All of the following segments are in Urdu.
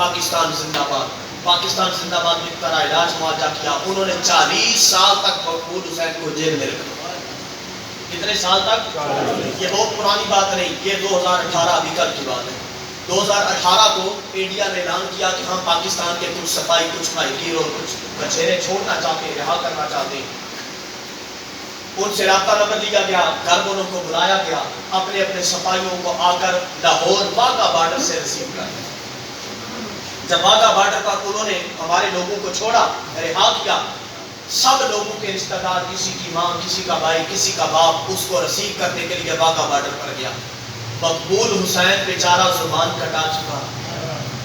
پاکستان زندہ باد، پاکستان زندہ باد لکھ کر علاج معالجہ کیا. انہوں نے 40 سال تک مقبول حسین کو جیل میں رکھا. کتنے سال تک؟ یہ بہت پرانی بات نہیں، یہ 2018 ابھی کل کی بات ہے. 2018 کو انڈیا نے اعلان کیا کہ ہم پاکستان کے کچھ صفائی، کچھ بھائی گیر اور کچھ بچیرے چھوڑنا چاہتے ہیں، رہا کرنا چاہتے ہیں. ان سے رابطہ نمبر لیا گیا، گھر والوں کو بلایا گیا، اپنے اپنے صفائیوں کو آ کر لاہور واگا بارڈر سے ریسیو کر. جب واگا بارڈر پر انہوں نے ہمارے لوگوں کو چھوڑا، رہا کیا، سب لوگوں کے رشتہ دار، کسی کی ماں، کسی کا بھائی، کسی کا باپ، اس کو ریسیو کرنے کے لیے واگا بارڈر پر گیا. مقبول حسین بیچارہ زبان کٹا چکا،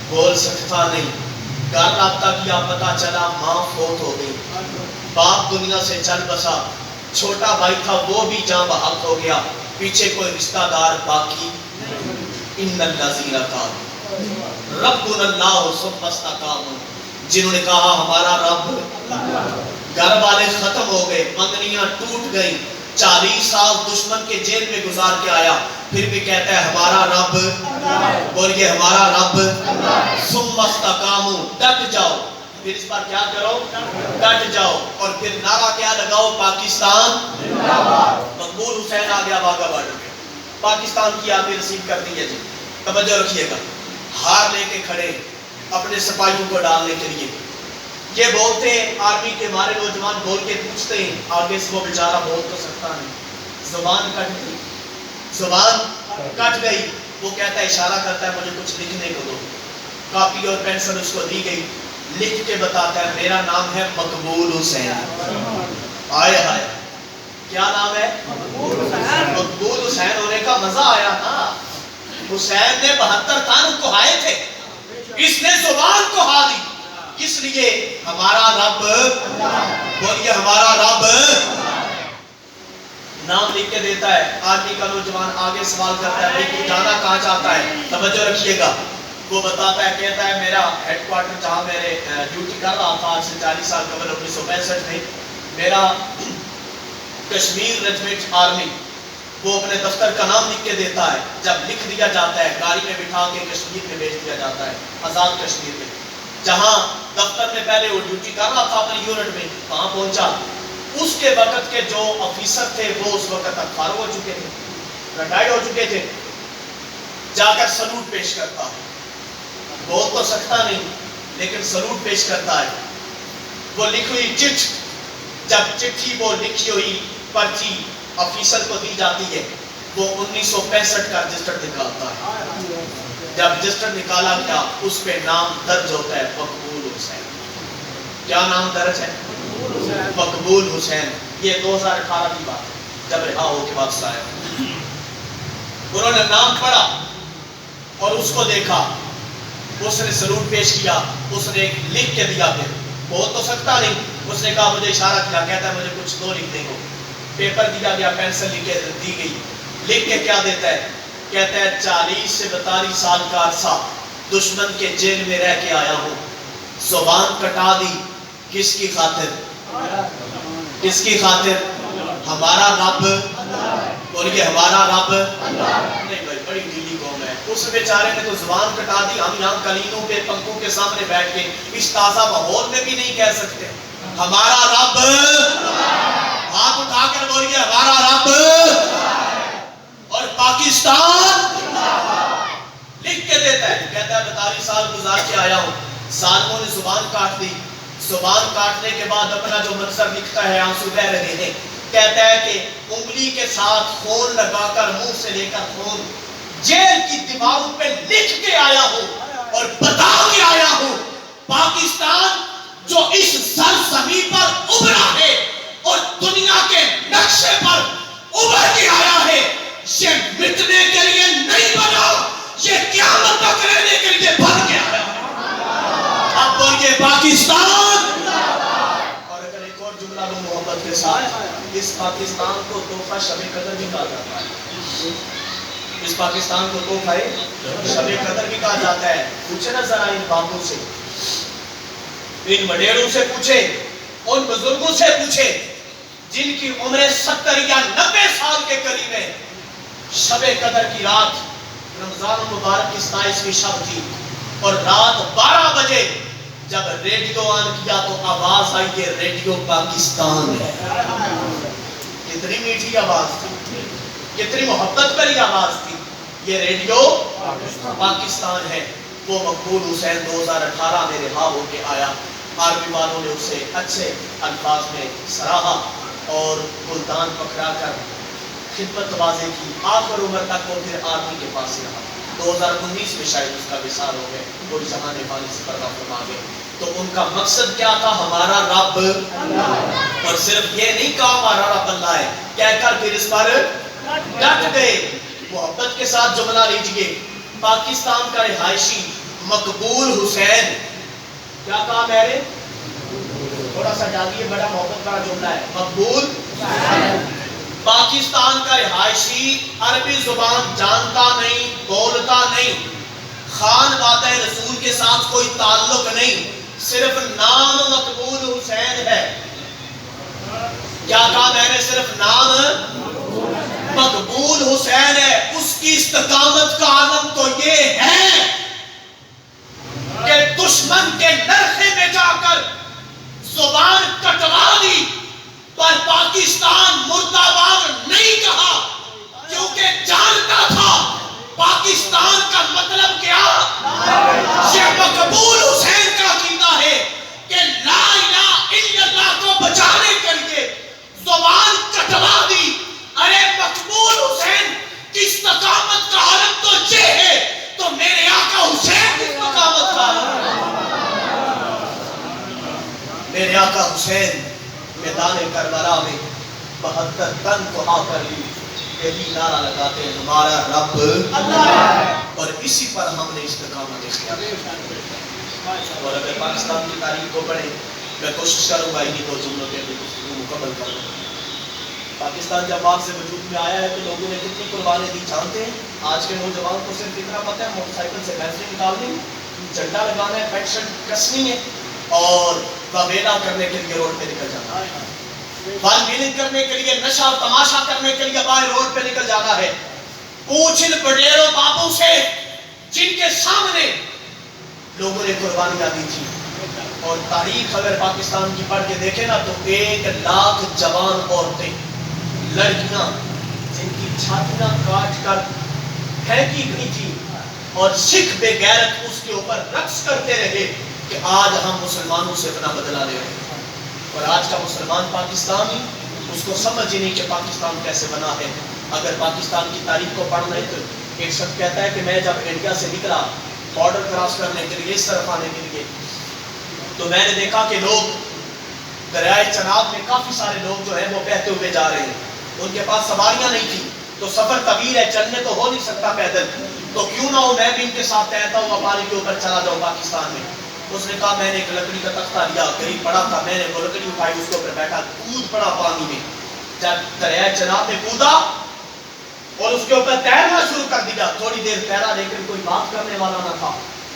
بول سکتا نہیں. گھر رابطہ کیا، پتا چلا ماں فوت ہو گئی، باپ دنیا سے چل بسا، چھوٹا بھائی تھا وہ بھی جاں بحق ہو گیا، پیچھے کوئی رشتہ دار باقی. ان الذین قالوا ربنا اللہ ثم استقاموا، جنہوں نے کہا ہمارا رب، گھر والے ختم ہو گئے، منگنیاں ٹوٹ گئی، 40 سال دشمن کے جیل میں گزار کے آیا، پھر بھی کہتا ہے ہمارا رب. بولیے ہمارا رب. ثم استقاموا، ڈٹ جاؤ. پھر اس پر کیا کرو؟ ڈٹ جاؤ. اور پھر نعرہ کیا لگاؤ؟ پاکستان زندہ باد. مقبول حسین آ گیا واگا بارڈر پہ، پاکستان کی آرمی ریسیو کر دی ہے. جی توجہ رکھیے گا، ہار لے کے کھڑے اپنے سپاہیوں کو ڈالنے کے لیے. یہ بولتے ہیں، آرمی کے ہمارے نوجوان بول کے پوچھتے ہیں، آگے سے وہ بیچارہ بول تو سکتا نہیں، زبان کٹ گئی، زبان کٹ گئی. وہ کہتا ہے، اشارہ کرتا ہے مجھے کچھ لکھنے کو دو. کاپی اور پینسل اس کو دی گئی، لکھ کے بتاتا ہے میرا نام ہے مقبول حسین. آئے ہائے، کیا نام ہے؟ مقبول حسین ہونے کا مزہ آیا تھا. حسین نے 72 تان کو ہائے تھے، اس نے زبان کو ہا دی. کس لیے؟ ہمارا رب. بولیے ہمارا رب. نام لکھ کے دیتا ہے. آدمی کا نوجوان آگے سوال کرتا ہے، بھائی تو جانا کہاں چاہتا ہے؟ توجہ رکھیے گا. وہ بتاتا ہے، کہتا ہے میرا ہیڈ کوارٹر جہاں میرے ڈیوٹی کر رہا تھا آج سے 40 سال قبل 1965 میں، میرا کشمیر ریجمنٹ آرمی. وہ اپنے دفتر کا نام لکھ کے دیتا ہے. جب لکھ دیا جاتا ہے، گاڑی میں بٹھا کے کشمیر میں بھیج دیا جاتا ہے، آزاد کشمیر میں، جہاں دفتر میں پہلے وہ ڈیوٹی کر رہا تھا اپنی یونٹ میں. کہاں پہنچا؟ اس کے وقت کے جو آفیسر تھے وہ اس وقت تک فارغ ہو چکے تھے، ریٹائرڈ ہو چکے تھے. جا کر سلوٹ پیش کرتا ہے. بول تو سکتا نہیں لیکن سلوٹ پیش کرتا ہے. وہ لکھی ہوئی چٹھ، جب چٹھی وہ لکھی ہوئی پرچی آفیسر کو دی جاتی ہے، وہ 1965 کا رجسٹر نکالتا ہے. جب رجسٹر نکالا گیا اس پہ نام درج ہوتا ہے مقبول حسین. کیا نام درج ہے؟ مقبول حسین. یہ 2018 کی بات ہے، جب رہا ہو کے واپس آیا. انہوں نے نام پڑھا اور اس کو دیکھا، اس نے سلوٹ پیش کیا، اس نے لکھ کے دیا. پھر بہت تو سکتا نہیں، اس نے کہا مجھے اشارہ کیا، کہتا ہے مجھے کچھ دو لکھنے کو. پیپر دیا گیا، پینسل لکھ کے دی گئی. لکھ کے کیا دیتا ہے؟ کہتا ہے 40 سے 42 سال کا عرصہ دشمن کے جیل میں رہ کے آیا ہوں، زبان کٹا دی. کس کی خاطر؟ کس کی خاطر؟ ہمارا رب. بولیے ہمارا رب. نہیں بھائی، بڑی ڈھیلی قوم ہے. اس بیچارے نے تو زبان کٹا دی. ہم یہاں کلینوں پہ پنکھوں کے سامنے بیٹھ کے اس تازہ ماحول میں بھی نہیں کہہ سکتے ہمارا رب. ہاتھ اٹھا کر بولیے ہمارا رب. اور پاکستان لکھ کے دیتا ہے، کہتا ہے 42 سال گزار کے آیا ہوں. ظالموں نے زبان کاٹ دی. زبان کاٹنے کے بعد اپنا جو منظر لکھتا ہے، آنسو بہ رہے ہیں. کہتا ہے کہ انگلی کے ساتھ خون لگا کر، منہ سے لے کر خون جیل کی دیواروں پہ لکھ کے آیا ہوں اور بتا کے آیا ہوں، پاکستان جو اس سرزمین پر ابھرا ہے اور دنیا کے نقشے پر ابھر کے آیا ہے، یہ مٹنے کے لیے نہیں بنا، یہ قیامت تک رہنے کے لیے بن کے آیا ہے. اب بولیے پاکستان. اور اگر ایک اور جملہ لوں محبت کے ساتھ، اس پاکستان کو تحفہ شب قدر بھی کہا جاتا ہے. اس پاکستان کو تحفہ شب قدر بھی کہا جاتا ہے. پوچھے نا ذرا ان بابوں سے، ان وڈیروں سے پوچھے، ان بزرگوں سے پوچھے جن کی عمریں 70 یا 90 سال کے قریب ہے. شب قدر کی رات، رمضان المبارک کی 27ویں شب تھی. اور رات 12 بجے جب ریڈیو آن کیا تو آواز آئی کہ ریڈیو پاکستان ہے. کتنی میٹھی آواز تھی, کتنی محبت بھری آواز تھی. یہ ریڈیو پاکستان ہے. وہ مقبول حسین 2018 میں رہا ہو کے آیا. آرمی والوں نے اسے اچھے الفاظ میں سراہا اور گلدان پکڑا کر خدمت واضح کی. آخر عمر تک وہ پھر آرمی کے پاس رہا. 2019 میں شاید اس کا وصال ہو گئے, کوئی جہان پانی سے پردہ فرما گئے. تو ان کا مقصد کیا تھا؟ ہمارا رب اللہ. اور صرف یہ نہیں کہا ہمارا رب اللہ ہے, کہہ کر پھر اس پر ڈٹ گئے. محبت کے ساتھ جملہ لیجئے, پاکستان کا رہائشی مقبول حسین, کیا کہا میں نے؟ تھوڑا سا ڈالیے, بڑا محبت کا جملہ ہے. مقبول پاکستان کا رہائشی عربی زبان جانتا نہیں, بولتا نہیں, خانوادہ رسول کے ساتھ کوئی تعلق نہیں, صرف نام مقبول حسین ہے. کیا کہا میں نے؟ صرف نام مقبول حسین ہے. اس کی استقامت کا عالم تو یہ ہے کہ دشمن کے نرخے میں جا کر زبان کٹوا دی, پر پاکستان مرد آباد نہیں کہا, کیونکہ جانتا تھا پاکستان کا مطلب کیا. یہ مقبول حسین کا عقیدہ ہے کہ لا الہ الا اللہ کو بچانے کے لیے زبان کٹوا دی. ارے مقبول حسین کی استقامت کا عالم تو یہ ہے, تو میرے آقا حسین کی استقامت کا میرے آقا حسین میدان کربلا میں 72 تن کو آ کر لی, یہی نعرہ لگاتے ہیں ہمارا رب اللہ, اور اسی پر ہم نے استقامت اختیار کی. اور اگر پاکستان کی تاریخ کو پڑھیں, میں کوشش کروں گا انہی 2 جملوں کے لیے گفتگو مکمل کروں. پاکستان جب باغ سے وجود میں آیا ہے تو لوگوں نے کتنی قربانی دی جانتے ہیں؟ آج کے نوجوان کو صرف اتنا پتہ ہے موٹر سائیکل سے بیٹری نکالنی, جھنڈا لگانا ہے, پینٹ شرٹ کسنی ہے اور واویلا کرنے کے لیے روڈ پہ نکل جانا ہے, بال بیلنگ کرنے کے لیے, نشہ اور تماشا کرنے کے لیے باہر روڈ پہ نکل جانا ہے. پوچھ ان بڈیروں باپوں سے جن کے سامنے لوگوں نے قربانیاں دی تھی. اور تاریخ اگر پاکستان کی پڑھ کے دیکھیں نا تو 1 لاکھ جوان عورتیں, لڑکیاں جن کی چھاتیاں کاٹ کر پھینکی گئی تھی, اور سکھ بے غیرت اس کے اوپر رقص کرتے رہے کہ آج ہم مسلمانوں سے اپنا بدلہ لے رہے ہیں. اور آج کا مسلمان پاکستانی اس کو سمجھ ہی نہیں کہ پاکستان کیسے بنا ہے. اگر پاکستان کی تاریخ کو پڑھنا ہے تو ایک شخص کہتا ہے کہ میں جب انڈیا سے نکلا بارڈر کراس کرنے کے لیے, اس طرف آنے کے لیے, تو میں نے دیکھا کہ لوگ دریائے چناب میں کافی سارے لوگ جو ہیں وہ بہتے ہوئے جا رہے ہیں. ان کے پاس سواریاں نہیں تھی, تو سفر طویل ہے, چلنے تو ہو نہیں سکتا پیدل, تو کیوں نہ ہو میں بھی ان کے ساتھ تیرتا ہوا پانی کے اوپر چلا جاؤں پاکستان میں. اس نے کہا میں نے ایک لکڑی کا تختہ لیا, قریب پڑا تھا, میں نے وہ لکڑی اٹھائی, اس کے اوپر بیٹھا, کود پڑا پانی میں. جب دریائے چناب میں کودا اور اس کے اوپر تیرنا شروع کر دیا, تھوڑی دیر تیرا لیکن کوئی بات کرنے والا نہ تھا.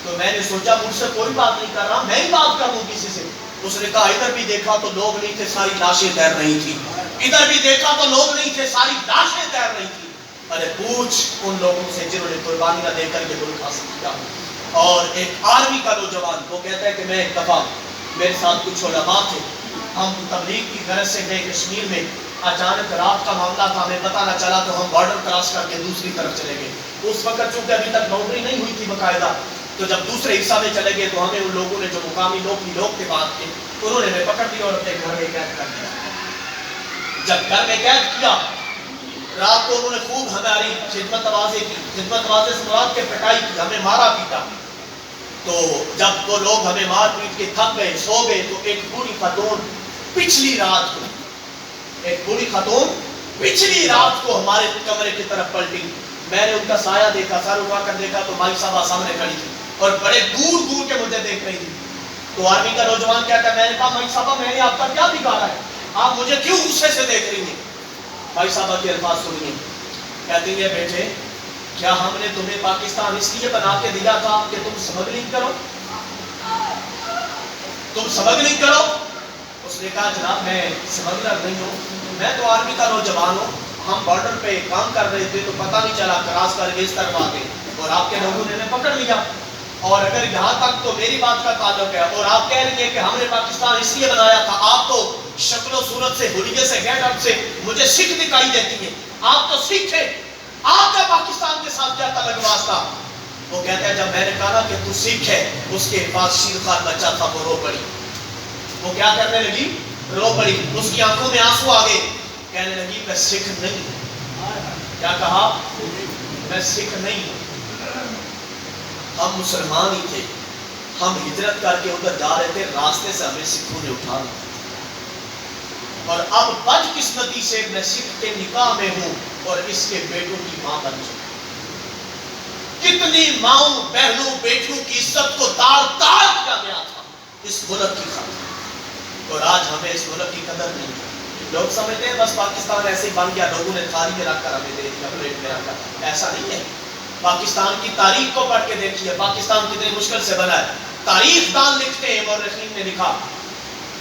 تو میں نے سوچا مجھ سے کوئی بات نہیں کر رہا, میں ہی بات کر دوں کسی سے. اس نے کہا ادھر بھی دیکھا تو لوگ نہیں تھے, ساری لاشیں تیر رہی تھی, ادھر بھی دیکھا تو لوگ نہیں تھے, ساری لاشیں تیر رہی تھی. ارے پوچھ ان لوگوں سے جنہوں نے قربانیاں دے کر یہ ملک حاصل کیا. اور ایک آرمی کا نوجوان وہ کہتا ہے کہ میں ایک دفعہ میرے ساتھ کچھ علماء تھے, ہم تبلیغ کی غرض سے گئے کشمیر میں, اچانک رات کا معاملہ تھا, ہمیں پتہ نہ چلا تو ہم بارڈر کراس کر کے دوسری طرف چلے گئے. اس وقت چونکہ ابھی تک باؤنڈری نہیں ہوئی تھی باقاعدہ, تو جب دوسرے حصہ میں چلے گئے تو ہمیں ان لوگوں نے جو مقامی لوگ کے بات کے انہوں نے ہمیں پکڑ لیا اور اپنے گھر میں قید کر دیا. جب گھر میں قید کیا, رات کو انہوں نے خوب ہماری خدمت نوازی کی. خدمت نوازی سے مراد کے پٹائی کی, ہمیں مارا پیٹا. تو جب وہ لوگ ہمیں مار پیٹ کے تھک گئے, سو گئے, تو ایک بوڑھی خاتون پچھلی رات کو ہمارے کمرے کی طرف پلٹی. میں نے ان کا سایہ دیکھا, سر اٹھا کر دیکھا تو مائی صاحبہ سامنے کھڑی تھی اور بڑے دور دور کے مجھے دیکھ رہی تھی. تو آرمی کا نوجوان کہتا ہے, میں نے کہا مائی صاحبہ میں نے آپ کا کیا بگاڑا ہے, آپ مجھے کیوں غصے سے دیکھ رہی ہیں. مائی صاحبہ کے الفاظ سنیے, کہتی ہے بیٹے کیا ہم نے تمہیں پاکستان اس لیے بنا کے دیا تھا کہ تم سمگلنگ کرو, اس نے کہا جناب میں سمگلر نہیں ہوں, میں تو آرمی کا نوجوان ہوں, ہم بارڈر پہ کام کر رہے تھے تو پتہ نہیں چلا کراس کر کے اس طرف آ گئے اور آپ کے لوگوں نے ہمیں پکڑ لیا. اور اگر یہاں تک تو میری بات کا تعلق ہے، اور آپ کہہ رہی ہیں کہ ہم نے پاکستان اس لیے بنایا تھا، آپ تو شکل و صورت سے، حلیے سے، گیٹ اپ سے مجھے سکھ دکھائی دیتی ہیں، آپ تو سکھ ہیں، آپ کا پاکستان کے ساتھ کیا تعلق واسطہ؟ وہ کہتا ہے جب میں نے کہا کہ تو سکھ ہے، اس کے پاس شیرخوار بچہ تھا، وہ رو پڑی، وہ کیا کرنے لگی؟ رو پڑی، اس کی آنکھوں میں آنسو آ گئے، کہنے لگی میں سکھ نہیں ہوں۔ کیا کہا؟ میں سکھ نہیں ہوں، ہم مسلمان ہی تھے، ہم ہجرت کر کے ادھر جا رہے تھے، راستے سے ہمیں سکھوں نے اٹھا لیا، اور اب بدقسمتی سے میں سکھ کے نکاح میں ہوں اور اس کے بیٹوں کی ماں بن چکی۔ کتنی ماؤں، بہنوں، بیٹوں کی عزت کو تار تار کیا گیا تھا اس ملک کی خاطر، اور آج ہمیں اس ملک کی قدر نہیں ہے۔ لوگ سمجھتے ہیں بس پاکستان ایسے ہی بن گیا، لوگوں نے تھالی میں رکھ کر ہمیں دے دیا، پلیٹ میں رکھ کر، ایسا نہیں ہے۔ پاکستان کی تاریخ کو پڑھ کے دیکھیے، پاکستان کتنی مشکل سے بنا ہے۔ تاریخ دان لکھتے ہیں، مورخین نے لکھا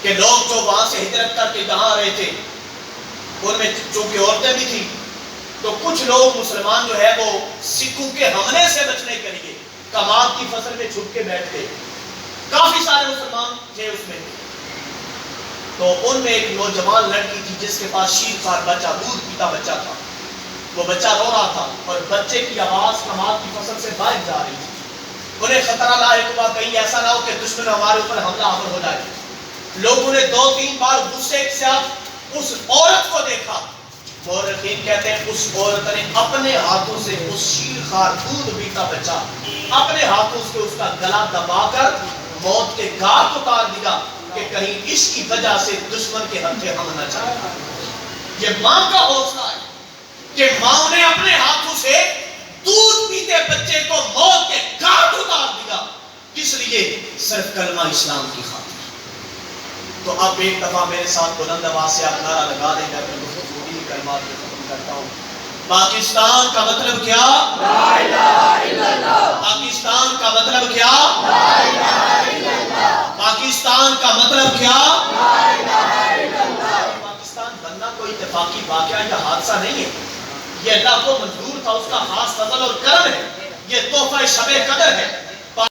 کہ لوگ جو وہاں سے ہجرت کر کے یہاں آ رہے تھے، ان میں چونکہ عورتیں بھی تھیں، تو کچھ لوگ مسلمان جو ہے وہ سکھوں کے حملے سے بچنے کے لیے کماد کی فصل میں چھپ کے بیٹھ گئے، کافی سارے مسلمان تھے اس میں، تو ان میں ایک نوجوان لڑکی تھی جس کے پاس شیرخوار بچہ، دودھ پیتا بچہ تھا، وہ بچہ رو رہا تھا اور بچے کی آواز کماد کی فصل سے باہر جا رہی تھی۔ انہیں خطرہ لاحق ہوا کہیں ایسا نہ ہو کہ دشمن ہمارے اوپر حملہ آور ہو جائے۔ لوگوں نے 2-3 بار غصے کے ساتھ اس عورت کو دیکھا، مورخین کہتے ہیں اس عورت نے اپنے ہاتھوں سے اس شیرخوار دودھ پیتا بچہ اپنے ہاتھوں سے اس کا گلا دبا کر موت کے گھاٹ اتار دیا کہ کہیں اس کی وجہ سے دشمن کے ہتھے ہم نہ چلے۔ یہ ماں کا حوصلہ ہے کہ ماں نے اپنے ہاتھوں سے دودھ پیتے بچے کو موت کے گھاٹ اتار دیا، کس لیے؟ صرف کلمہ اسلام کی خاطر۔ تو اب ایک دفعہ میرے ساتھ بلند آواز سے آپ نعرہ لگا دیں، میں اپنی گفتگو کلمات کو ختم کرتا ہوں۔ پاکستان کا مطلب کیا؟ لا الہ الا اللہ۔ پاکستان کا مطلب کیا؟ لا الہ الا اللہ۔ پاکستان کا مطلب کیا؟ لا الہ الا اللہ۔ پاکستان بننا کوئی اتفاقی واقعہ یا حادثہ نہیں ہے، یہ اللہ کو منظور تھا، اس کا خاص فضل اور کرم ہے، یہ تحفہ شب قدر ہے۔